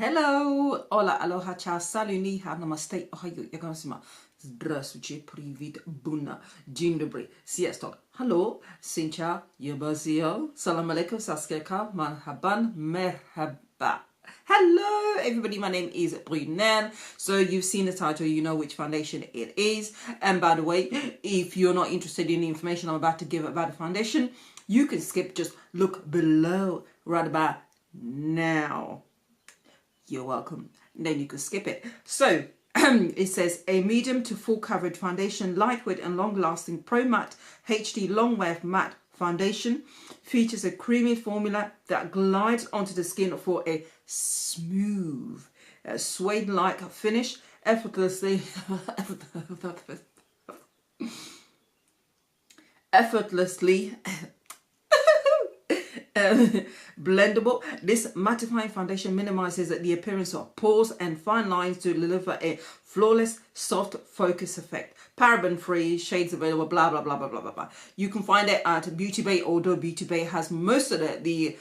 Hello, hola, aloha, ciao, salut, ni hao, namaste, ohayo, yagasima, здравствуйте, привет, bunna, dzień dobry, sziasztok, hello, sincha, yabazio, salam alaikum, saskeka, marhaban, merhaba. Hello everybody, my name is Brunel. So you've seen the title, you know which foundation it is. And by the way, if you're not interested in the information I'm about to give about the foundation, you can skip, just look below right about now. You're welcome. Then you can skip it. So it says a medium to full coverage foundation, lightweight and long lasting Pro Matte HD long wear matte foundation, features a creamy formula that glides onto the skin for a smooth suede like finish, effortlessly blendable. This mattifying foundation minimizes the appearance of pores and fine lines to deliver a flawless, soft focus effect. Paraben free, shades available, blah blah blah blah blah blah blah. You can find it at Beauty Bay, although Beauty Bay has most of the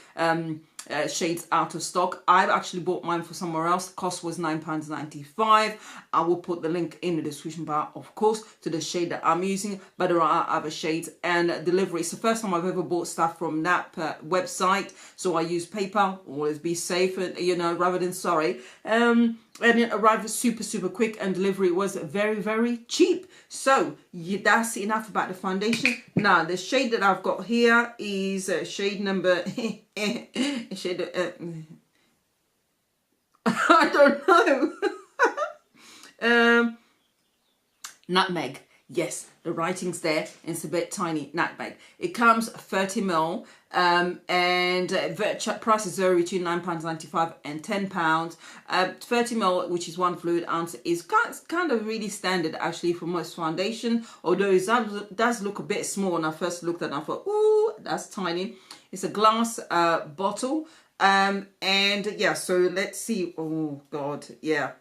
shades out of stock. I've actually bought mine for somewhere else. Cost was £9.95. I will put the link in the description bar, of course, to the shade that I'm using, but there are other shades. And delivery, it's the first time I've ever bought stuff from that website, so I use PayPal. Always be safe, you know, rather than sorry. And it arrived super quick, and delivery was very cheap. So that's enough about the foundation. Now the shade that I've got here is shade number shade I don't know. Nutmeg. Yes, the writing's there. It's a bit tiny. Nutmeg. It comes 30ml, and prices vary between £9.95 and £10. 30ml, which is 1 fluid ounce, is kind of really standard actually for most foundation. Although it does look a bit small when I first looked at it. I thought, ooh, that's tiny. It's a glass bottle. And yeah, so let's see. Oh God, yeah.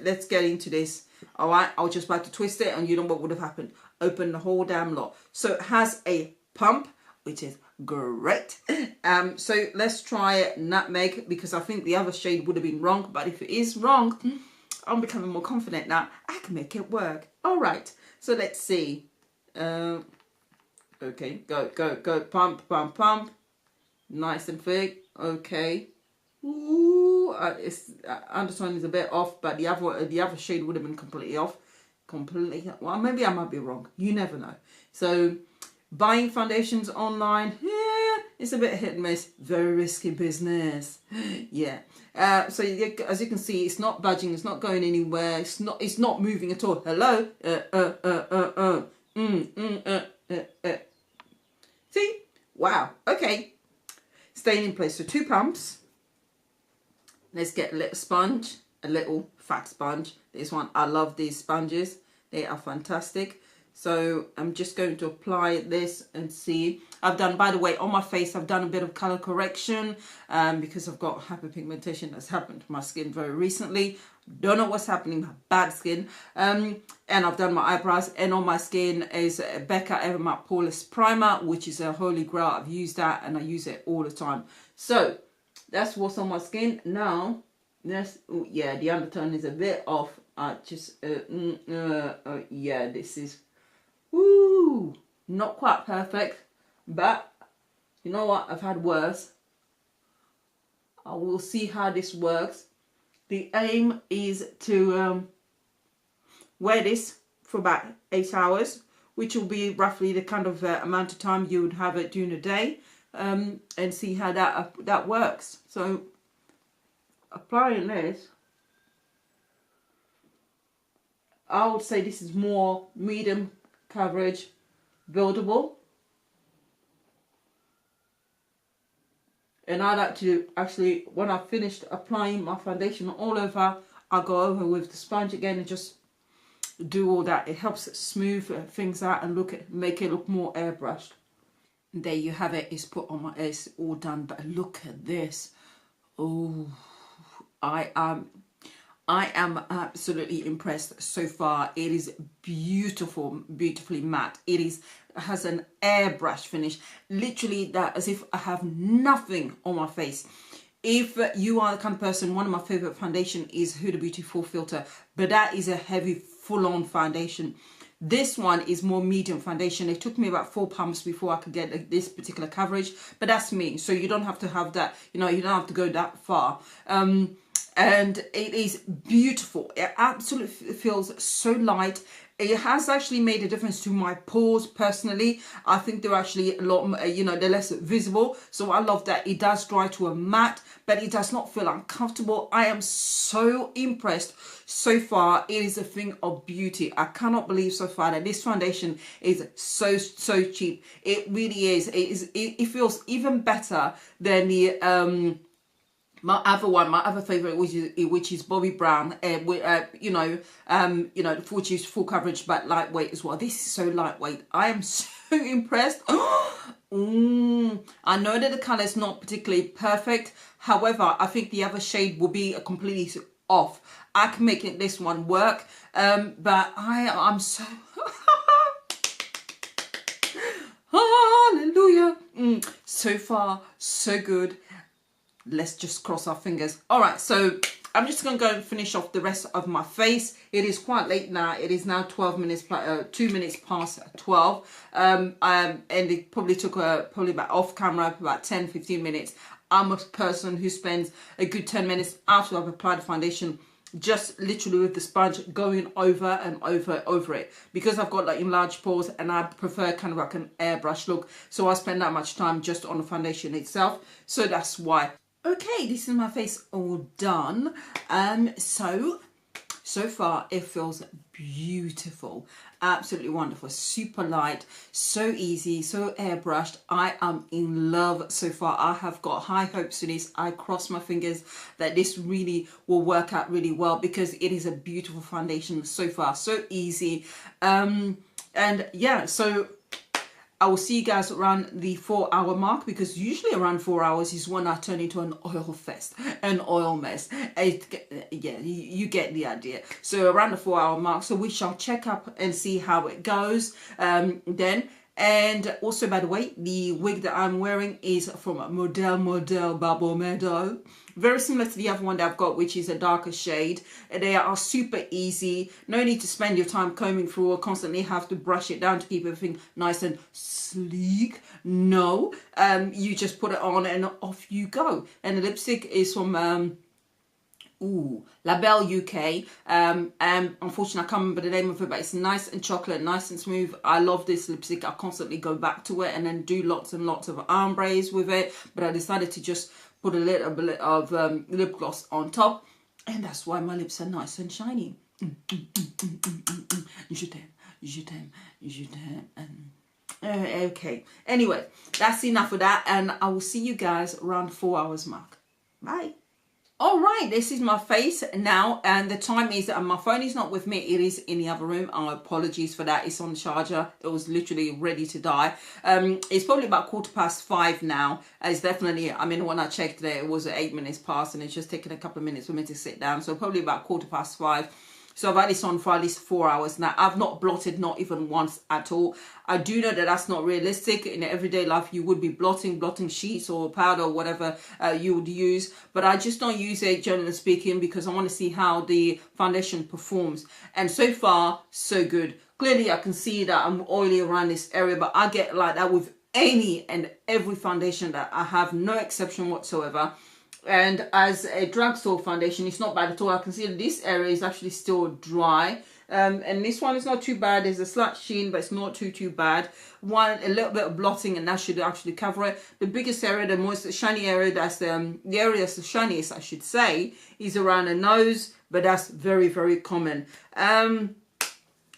Let's get into this. All right, I was just about to twist it, and you know what would have happened? Open the whole damn lot. So it has a pump, which is great. So let's try nutmeg, because I think the other shade would have been wrong. But if it is wrong, I'm becoming more confident now. I can make it work. All right. So let's see. Okay, go, pump. Nice and thick. Okay. Ooh, undertone is a bit off, but the other shade would have been completely off. Well, maybe I might be wrong. You never know. So buying foundations online, yeah, it's a bit hit and miss. Very risky business. Yeah. So as you can see, it's not budging. It's not going anywhere. It's not moving at all. Hello. See? Wow. Okay. Staying in place. So 2 pumps. Let's get a little sponge, a little fat sponge. This one, I love these sponges. They are fantastic. So I'm just going to apply this and see. I've done, by the way, on my face, I've done a bit of color correction because I've got hyperpigmentation that's happened to my skin very recently. Don't know what's happening, my bad skin. And I've done my eyebrows, and on my skin is Becca Evermatte Poreless Primer, which is a holy grail. I've used that and I use it all the time. So that's what's on my skin. Now, yeah, the undertone is a bit off. Yeah, this is, woo, not quite perfect, but you know what? I've had worse. I will see how this works. The aim is to wear this for about 8 hours, which will be roughly the kind of amount of time you would have it during the day. And see how that works. So applying this, I would say this is more medium coverage, buildable. And I like to actually, when I've finished applying my foundation all over, I go over with the sponge again and just do all that. It helps smooth things out and make it look more airbrushed. There you have it. It's put on it's all done, but look at this. Oh, I am absolutely impressed so far. It is beautifully matte. It has an airbrush finish, literally that as if I have nothing on my face. If you are the kind of person, one of my favorite foundation is Huda Beauty Full Filter, but that is a heavy full-on foundation. This one is more medium foundation. It took me about 4 pumps before I could get this particular coverage, but that's me. So you don't have to have that, you know, you don't have to go that far. And it is beautiful. It absolutely feels so light. It has actually made a difference to my pores personally. I think they're actually a lot, you know, they're less visible. So I love that. It does dry to a matte, but it does not feel uncomfortable. I am so impressed so far. It is a thing of beauty. I cannot believe so far that this foundation is so cheap. It really is. It feels even better than the my other favorite, which is Bobbi Brown, which is full coverage but lightweight as well. This is so lightweight. I am so impressed. I know that the color is not particularly perfect. However, I think the other shade will be completely off. I can make this one work, but I'm so hallelujah. So far, so good. Let's just cross our fingers. All right, so I'm just gonna go and finish off the rest of my face. It is quite late now. It is now 2 minutes past 12. And it probably took probably about off camera about 10-15 minutes. I'm a person who spends a good 10 minutes after I've applied the foundation, just literally with the sponge going over and over it, because I've got like enlarged pores and I prefer kind of like an airbrush look. So I spend that much time just on the foundation itself. So that's why. Okay, this is my face all done. So far it feels beautiful, absolutely wonderful, super light, so easy, so airbrushed. I am in love so far. I have got high hopes for this. I cross my fingers that this really will work out really well, because it is a beautiful foundation so far, so easy. And yeah, so I will see you guys around the 4-hour mark, because usually around 4 hours is when I turn into an oil fest, an oil mess. Yeah, you get the idea. So around the 4-hour mark, so we shall check up and see how it goes then. And also, by the way, the wig that I'm wearing is from Model Bubble Meadow. Very similar to the other one that I've got, which is a darker shade. They are super easy. No need to spend your time combing through or constantly have to brush it down to keep everything nice and sleek. No, you just put it on and off you go. And the lipstick is from Labelle UK. Unfortunately I can't remember the name of it, but it's nice and chocolate, nice and smooth. I love this lipstick. I constantly go back to it and then do lots and lots of ombres with it, but I decided to just put a little bit of lip gloss on top, and that's why my lips are nice and shiny. Okay, anyway, that's enough of that, and I will see you guys around 4 hours mark. Bye. All right, this is my face now, and the time is, my phone is not with me, it is in the other room. Apologies for that. It's on the charger. It was literally ready to die. It's probably about 5:15 now. It's definitely, I mean, when I checked there, it was 8 minutes past, and it's just taken a couple of minutes for me to sit down. So probably about 5:15. So I've had this on for at least 4 hours now. I've not blotted, not even once at all. I do know that that's not realistic. In everyday life, you would be blotting sheets or powder or whatever you would use. But I just don't use it, generally speaking, because I want to see how the foundation performs. And so far, so good. Clearly, I can see that I'm oily around this area, but I get like that with any and every foundation that I have, no exception whatsoever. And as a drugstore foundation, it's not bad at all. I can see that this area is actually still dry, and this one is not too bad. There's a slight sheen, but it's not too bad. A little bit of blotting, and that should actually cover it. The biggest area, the most shiny area, that's the area that's the shiniest, I should say, is around the nose, but that's very common.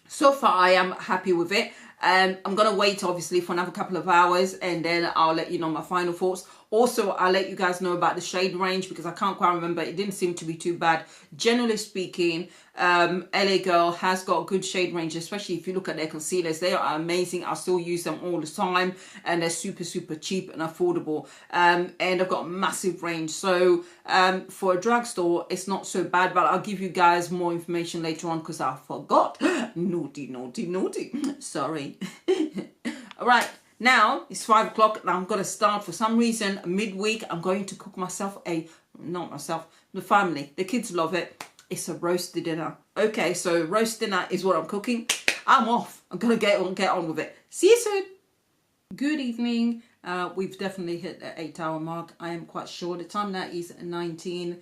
So far I am happy with it. I'm gonna wait obviously for another couple of hours, and then I'll let you know my final thoughts. Also, I'll let you guys know about the shade range, because I can't quite remember. It didn't seem to be too bad. Generally speaking, LA Girl has got good shade range, especially if you look at their concealers. They are amazing. I still use them all the time, and they're super cheap and affordable. And I've got a massive range. So for a drugstore, it's not so bad, but I'll give you guys more information later on, because I forgot. Naughty. Sorry. All right. Now it's 5 o'clock and I'm going to start, for some reason, midweek. I'm going to cook myself not myself, the family. The kids love it. It's a roast dinner. Okay, so roast dinner is what I'm cooking. I'm off. I'm going to get on with it. See you soon. Good evening. We've definitely hit the 8-hour mark. I am quite sure. The time now is 19:39.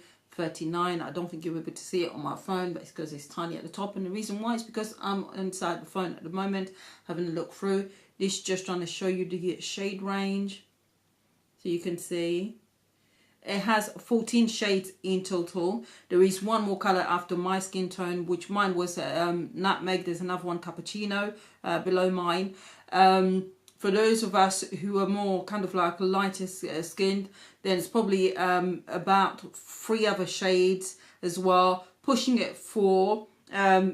I don't think you'll be able to see it on my phone, but it's because it's tiny at the top. And the reason why is because I'm inside the phone at the moment, having a look through. This just trying to show you the shade range. So you can see. It has 14 shades in total. There is one more color after my skin tone, which mine was nutmeg. There's another one, cappuccino, below mine. For those of us who are more kind of like lighter skinned, then it's probably about 3 other shades as well, pushing it 4,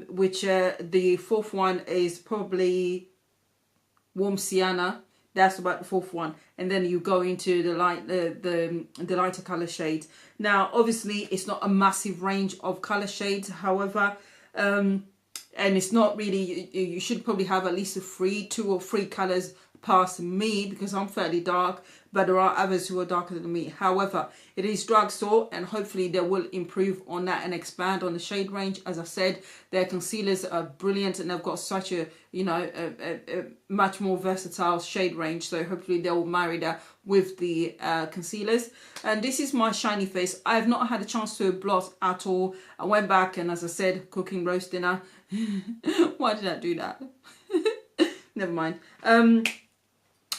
which the 4th one is probably warm sienna. That's about the 4th one, and then you go into the lighter color shades. Now, obviously, it's not a massive range of color shades. However, and it's not really. You should probably have at least 2 or 3 colors past me, because I'm fairly dark, but there are others who are darker than me. However, it is drugstore, and hopefully they will improve on that and expand on the shade range. As I said, their concealers are brilliant, and they've got such a much more versatile shade range. So hopefully they will marry that with the concealers. And this is my shiny face. I have not had a chance to blot at all. I went back and, as I said, cooking roast dinner. Why did I do that? Never mind.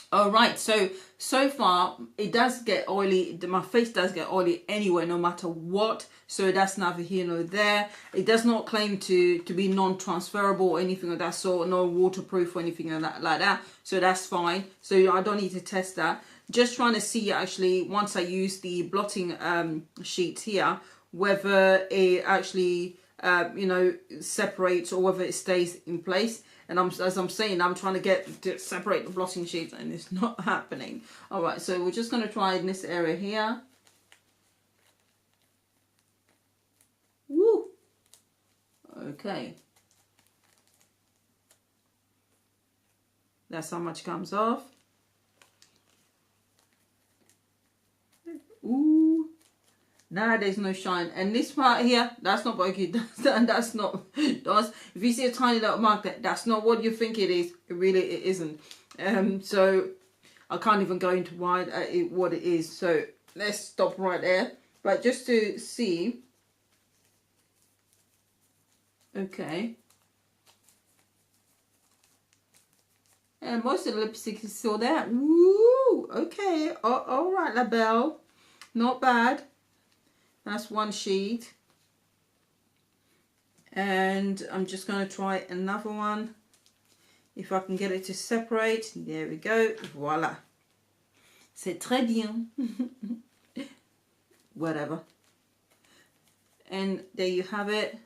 All right, so far it does get oily. My face does get oily anyway, no matter what. So that's neither here nor there. It does not claim to be non-transferable or anything of that sort, no waterproof or anything like that. So that's fine. So I don't need to test that. Just trying to see actually, once I use the blotting sheet here, whether it actually separates or whether it stays in place. And as I'm saying, I'm trying to get to separate the blotting sheets, and it's not happening. All right, so we're just going to try in this area here. Woo! Okay. That's how much comes off. Ooh. Now there's no shine, and this part here, that's not bulky. That's not. If you see a tiny little mark, that's not what you think it is. It isn't. So I can't even go into what it is. So let's stop right there. But just to see. Okay. And most of the lipstick is still there. Woo! Okay. All right, La Belle. Not bad. That's one sheet. And I'm just going to try another one. If I can get it to separate. There we go. Voila. C'est très bien. Whatever. And there you have it.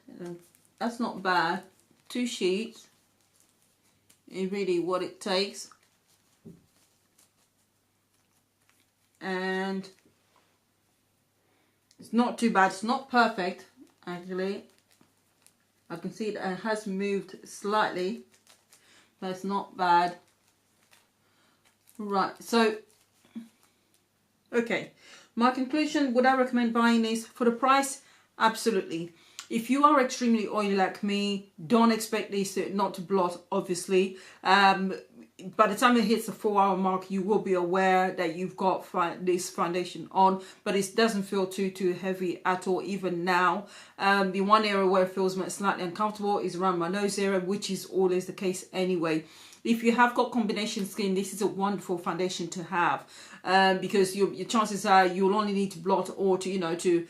That's not bad. 2 sheets is really what it takes. And it's not too bad. It's not perfect, actually. I can see that it has moved slightly, but it's not bad. Right, so, okay. My conclusion, would I recommend buying this? For the price, absolutely. If you are extremely oily like me, don't expect this not to blot, obviously. By the time it hits the 4-hour mark, you will be aware that you've got this foundation on, but it doesn't feel too heavy at all, even now. The one area where it feels slightly uncomfortable is around my nose area, which is always the case anyway. If you have got combination skin, this is a wonderful foundation to have, because your chances are you'll only need to blot or to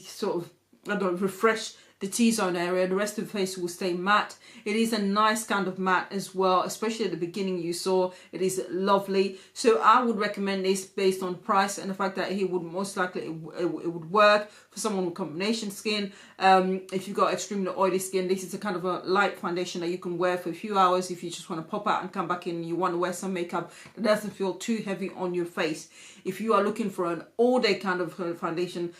sort of, I don't know, refresh the T-zone area. The rest of the face will stay matte. It is a nice kind of matte as well, especially at the beginning you saw. It is lovely. So I would recommend this based on price and the fact that it would most likely, it would work for someone with combination skin. If you've got extremely oily skin, this is a kind of a light foundation that you can wear for a few hours if you just want to pop out and come back in and you want to wear some makeup that doesn't feel too heavy on your face. If you are looking for an all-day kind of foundation,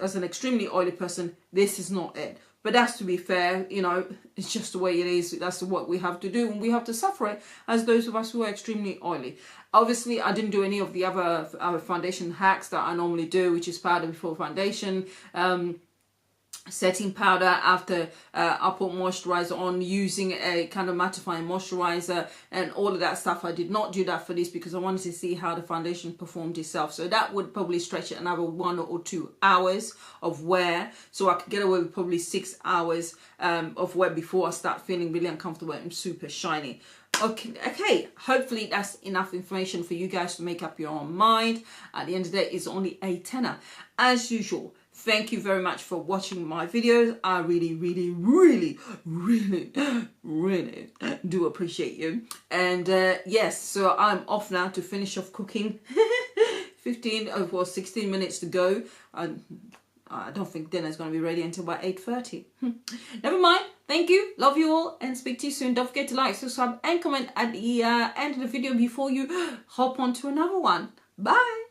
as an extremely oily person, this is not it. But that's to be fair, you know, it's just the way it is. That's what we have to do, and we have to suffer it as those of us who are extremely oily. Obviously, I didn't do any of the other foundation hacks that I normally do, which is powder before foundation, setting powder after I put moisturizer on, using a kind of mattifying moisturizer, and all of that stuff. I did not do that for this because I wanted to see how the foundation performed itself. So that would probably stretch it another 1 or 2 hours of wear, so I could get away with probably 6 hours of wear before I start feeling really uncomfortable and super shiny. Okay, hopefully that's enough information for you guys to make up your own mind. At the end of the day, it's only a tenner. As usual, thank you very much for watching my videos. I really, really, really, really, really do appreciate you. And yes, so I'm off now to finish off cooking. 16 minutes to go. I don't think dinner's going to be ready until about 8:30. Never mind. Thank you. Love you all, and speak to you soon. Don't forget to like, subscribe, and comment at the end of the video before you hop on to another one. Bye.